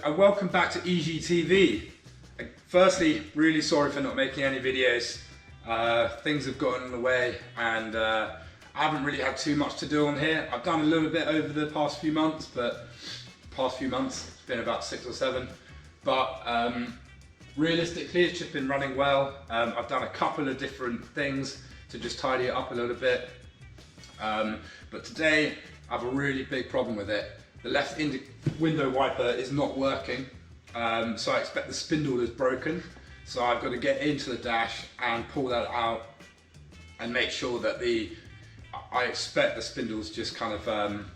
and welcome back to EGTV. Firstly, really sorry for not making any videos. Things have gotten in the way and I haven't really had too much to do on here. I've done a little bit over the past few months, it's been about 6 or 7. But realistically, it's just been running well. I've done a couple of different things to just tidy it up a little bit. But today, I have a really big problem with it. The left window wiper is not working, so I expect the spindle is broken. So I've got to get into the dash and pull that out and make sure that I expect the spindle's just kind of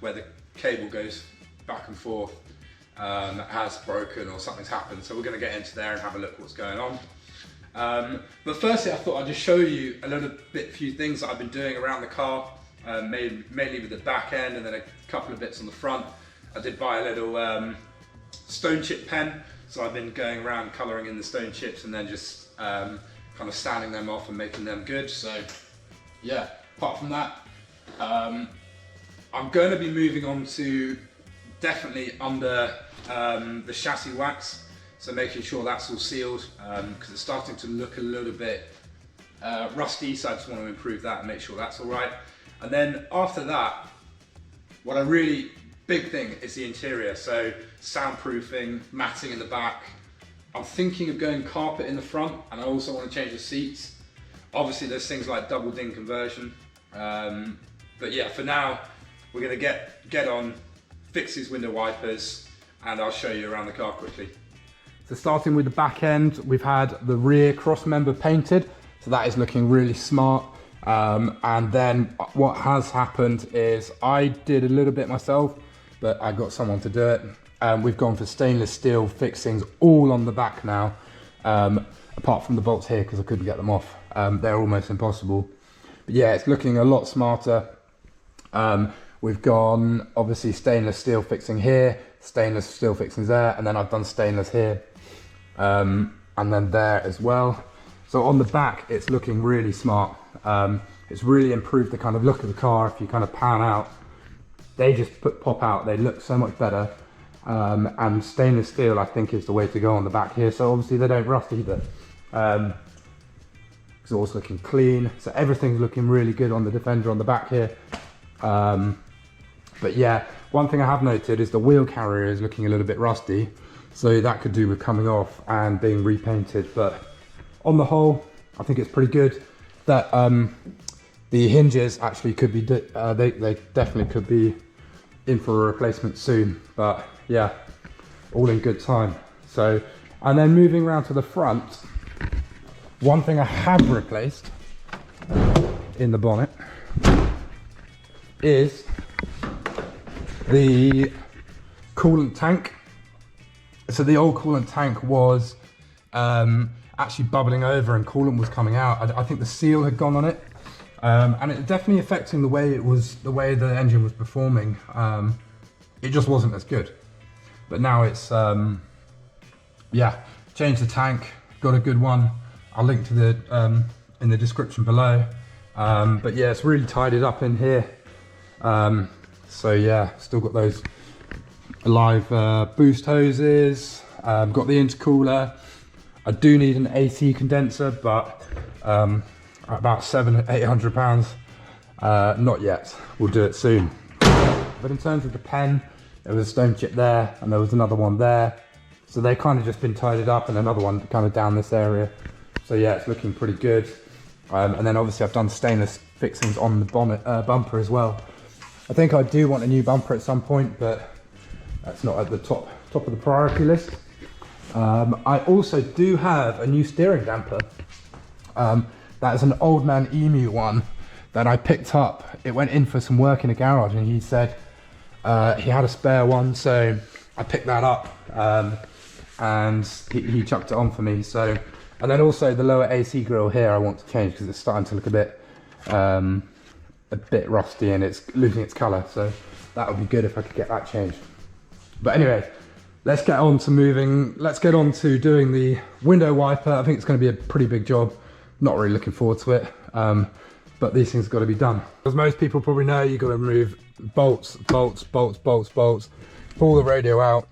where the cable goes back and forth has broken or something's happened. So we're going to get into there and have a look what's going on. But firstly, I thought I'd just show you a few things that I've been doing around the car, mainly with the back end and then a couple of bits on the front. I did buy a little stone chip pen, so I've been going around colouring in the stone chips and then just kind of sanding them off and making them good. So yeah, apart from that, I'm going to be moving on to definitely under the chassis wax, so making sure that's all sealed because it's starting to look a little bit rusty, so I just want to improve that and make sure that's all right. And then after that, what I really big thing is the interior, so soundproofing, matting in the back. I'm thinking of going carpet in the front, and I also want to change the seats. Obviously there's things like double ding conversion, but yeah, for now we're going to get on, fix these window wipers, and I'll show you around the car quickly. So starting with the back end, we've had the rear cross member painted, so that is looking really smart. And then what has happened is I did a little bit myself, but I got someone to do it. We've gone for stainless steel fixings all on the back now, apart from the bolts here because I couldn't get them off. They're almost impossible. But yeah, it's looking a lot smarter. We've gone obviously stainless steel fixing here, stainless steel fixings there, and then I've done stainless here, and then there as well. So on the back, it's looking really smart. It's really improved the kind of look of the car. If you kind of pan out, they just pop out. They look so much better. And stainless steel, I think, is the way to go on the back here. So obviously they don't rust either. Exhaust looking clean. So everything's looking really good on the Defender on the back here. But yeah, one thing I have noted is the wheel carrier is looking a little bit rusty. So that could do with coming off and being repainted. But on the whole, I think it's pretty good. That the hinges actually could be, they definitely could be in for a replacement soon. But yeah, all in good time. So, and then moving around to the front, one thing I have replaced in the bonnet is the coolant tank. So the old coolant tank was actually bubbling over and coolant was coming out. I think the seal had gone on it, and it definitely affecting the way the engine was performing. It just wasn't as good, but now it's yeah, changed the tank, got a good one. I'll link to the in the description below. But yeah, it's really tied it up in here. So yeah, still got those live boost hoses, got the intercooler. I do need an AC condenser, but about £700-800. Not yet, we'll do it soon. But in terms of the pen, there was a stone chip there and there was another one there. So they kind of just been tidied up, and another one kind of down this area. So yeah, it's looking pretty good. And then obviously I've done stainless fixings on the bonnet bumper as well. I think I do want a new bumper at some point, but that's not at the top of the priority list. I also do have a new steering damper. That is an Old Man Emu one that I picked up. It went in for some work in a garage, and he said he had a spare one, so I picked that up, and he chucked it on for me. So, and then also the lower AC grill here I want to change because it's starting to look a bit rusty and it's losing its colour. So that would be good if I could get that changed. But anyway, let's get on to doing the window wiper. I think it's going to be a pretty big job. Not really looking forward to it, but these things got to be done. As most people probably know, you've got to remove bolts, pull the radio out,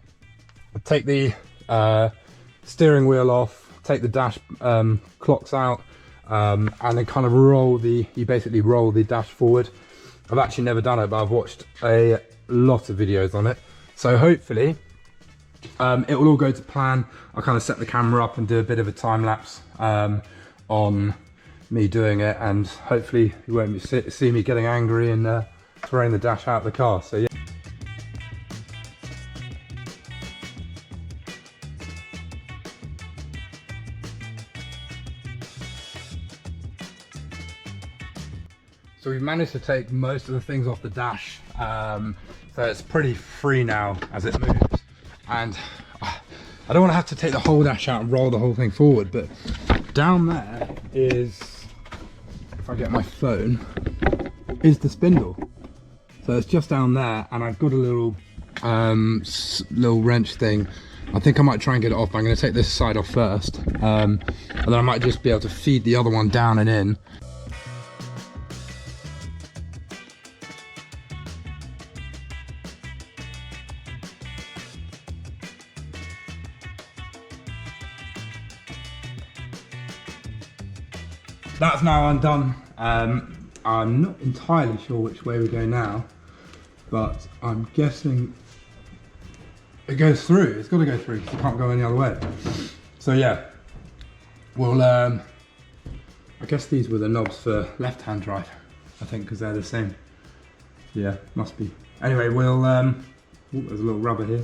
take the steering wheel off, take the dash clocks out, and then kind of you basically roll the dash forward. I've actually never done it, but I've watched a lot of videos on it. So hopefully it will all go to plan. I'll kind of set the camera up and do a bit of a time lapse on me doing it, and hopefully you won't see me getting angry and throwing the dash out of the car. So yeah. So we've managed to take most of the things off the dash, so it's pretty free now as it moves. And I don't want to have to take the whole dash out and roll the whole thing forward, but down there is, if I get my phone, is the spindle. So it's just down there, and I've got a little wrench thing. I think I might try and get it off, but I'm going to take this side off first, and then I might just be able to feed the other one down and in. That's now undone. I'm not entirely sure which way we go now, but I'm guessing it goes through. It's got to go through because it can't go any other way. So yeah, we'll, I guess these were the knobs for left-hand drive, I think, because they're the same. Yeah, must be. Anyway, we'll, oh, there's a little rubber here,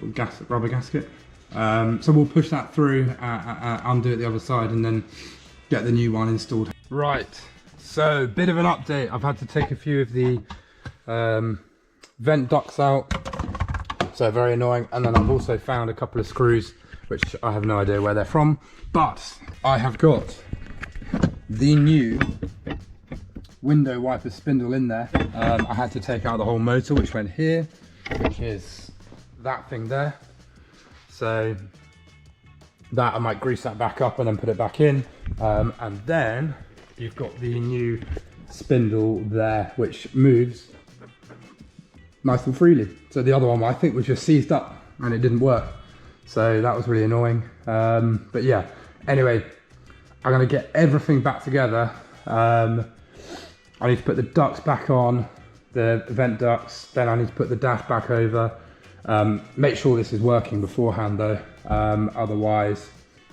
little rubber gasket. So we'll push that through, undo it the other side, and then get the new one installed. Right, so bit of an update. I've had to take a few of the vent ducts out, so very annoying. And then I've also found a couple of screws, which I have no idea where they're from, but I have got the new window wiper spindle in there. I had to take out the whole motor, which went here, which is that thing there. So that I might grease that back up and then put it back in, and then you've got the new spindle there, which moves nice and freely. So the other one I think was just seized up and it didn't work, so that was really annoying. But yeah, anyway, I'm gonna get everything back together. I need to put the ducts back on, the vent ducts, then I need to put the dash back over. Make sure this is working beforehand though, otherwise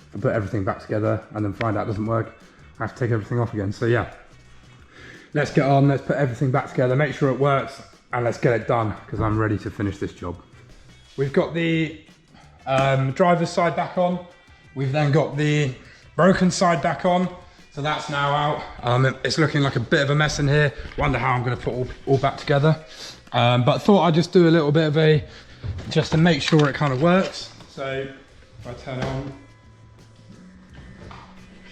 if I put everything back together and then find out it doesn't work, I have to take everything off again. So yeah, let's get on, let's put everything back together, make sure it works, and let's get it done, because I'm ready to finish this job. We've got the driver's side back on, we've then got the broken side back on, so that's now out. It's looking like a bit of a mess in here, wonder how I'm going to put all back together, but thought I'd just do a little bit of just to make sure it kind of works. So if I turn on,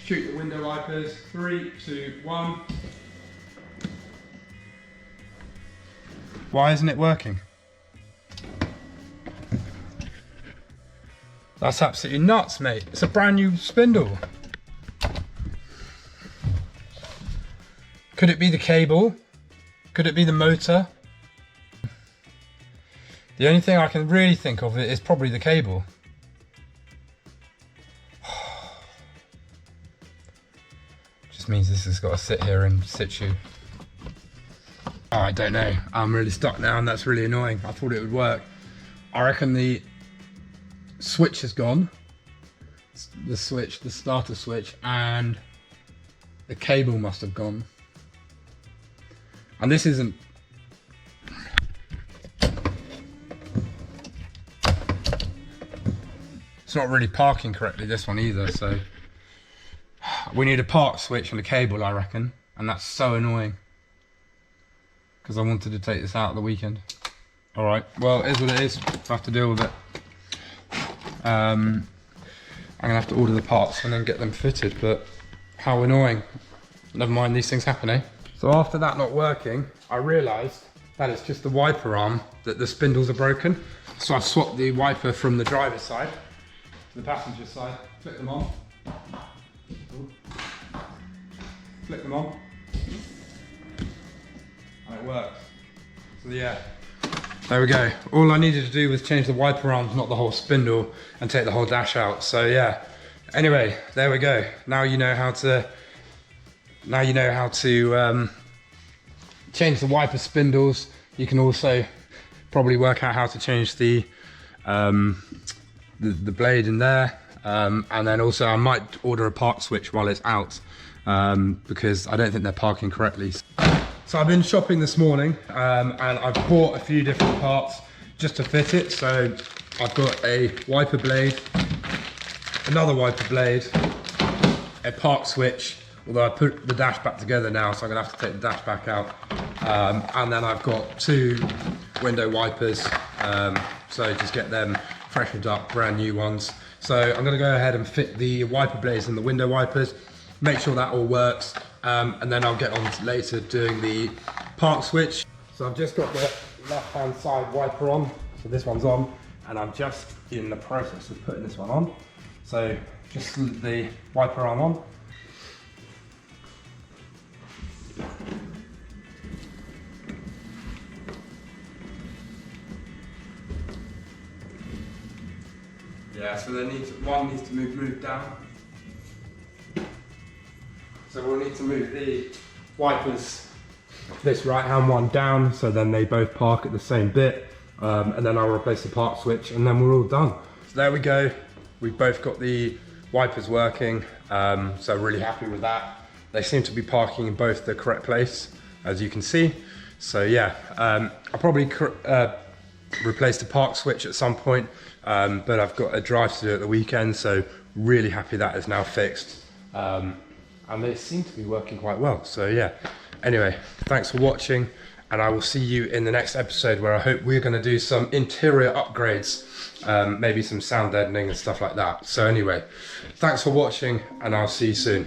shoot the window wipers, 3, 2, 1. Why isn't it working? That's absolutely nuts, mate. It's a brand new spindle. Could it be the cable? Could it be the motor? The only thing I can really think of is probably the cable. Just means this has got to sit here in situ. Oh, I don't know. I'm really stuck now, and that's really annoying. I thought it would work. I reckon the switch is gone. The switch, the starter switch, and the cable must have gone. And this isn't... It's not really parking correctly, this one either, so... We need a park switch and a cable, I reckon. And that's so annoying, because I wanted to take this out at the weekend. Alright, well, it is what it is. I have to deal with it. I'm gonna have to order the parts and then get them fitted, but how annoying. Never mind, these things happen, eh? So after that not working, I realised that it's just the wiper arm that the spindles are broken. So I've swapped the wiper from the driver's side to the passenger side, flick them on. Flick them on. And it works. So yeah, There we go. All I needed to do was change the wiper arms, not the whole spindle, and take the whole dash out. So yeah. Anyway, there we go. Now you know how to. Change the wiper spindles. You can also probably work out how to change the blade in there. And then also I might order a park switch while it's out because I don't think they're parking correctly. So I've been shopping this morning and I've bought a few different parts just to fit it. So I've got a wiper blade, another wiper blade, a park switch, although I put the dash back together now, so I'm gonna have to take the dash back out. And then I've got 2 window wipers, so just get them freshened up, brand new ones. So I'm gonna go ahead and fit the wiper blades in the window wipers, make sure that all works, and then I'll get on to later doing the park switch. So I've just got the left-hand side wiper on, so this one's on, and I'm just in the process of putting this one on. So just the wiper arm on. Yeah, so one needs to move down. So we'll need to move the wipers, this right hand one down, so then they both park at the same bit, and then I'll replace the park switch, and then we're all done. So there we go. We've both got the wipers working, so really happy with that. They seem to be parking in both the correct place, as you can see. So yeah, I'll probably replace the park switch at some point, but I've got a drive to do at the weekend, so really happy that is now fixed. And they seem to be working quite well, so yeah. Anyway, thanks for watching, and I will see you in the next episode where I hope we're going to do some interior upgrades, maybe some sound deadening and stuff like that. So anyway, thanks for watching, and I'll see you soon.